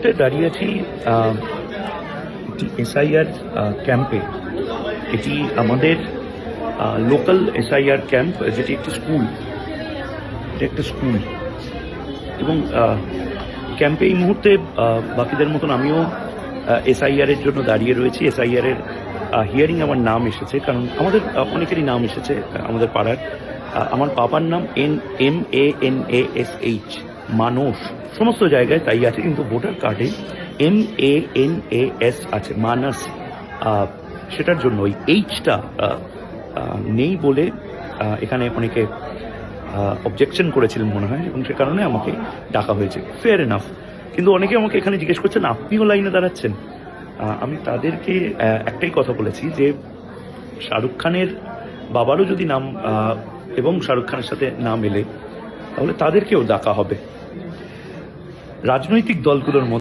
মুহূর্তে দাঁড়িয়ে আছি একটি এসআইআর ক্যাম্পে। এটি আমাদের লোকাল এসআইআর ক্যাম্প, যেটি একটি স্কুল, এটা একটা স্কুল। এবং ক্যাম্পে এই মুহূর্তে বাকিদের মতন আমিও এসআইআর এর জন্য দাঁড়িয়ে রয়েছি। এসআইআর এর হিয়ারিং আমার নাম এসেছে, কারণ আমাদের অনেকেরই নাম এসেছে আমাদের পাড়ার। আমার বাবার নাম MANASH, মানস, সমস্ত জায়গায় তাই আছে, কিন্তু ভোটার কার্ডে MANAS আছে, মানস। সেটার জন্য ওই এইচটা নেই বলে এখানে অনেকে অবজেকশন করেছিলেন মনে হয়, এবং সে কারণে আমাকে ডাকা হয়েছে। Fair enough. কিন্তু অনেকে আমাকে এখানে জিজ্ঞেস করছেন আপনিও লাইনে দাঁড়াচ্ছেন। আমি তাদেরকে একটাই কথা বলেছি যে শাহরুখ খানের বাবারও যদি নাম এবং শাহরুখ খানের সাথে না মেলে, তাহলে তাদেরকেও ডাকা হবে। রাজনৈতিক দলগুলোর মধ্যে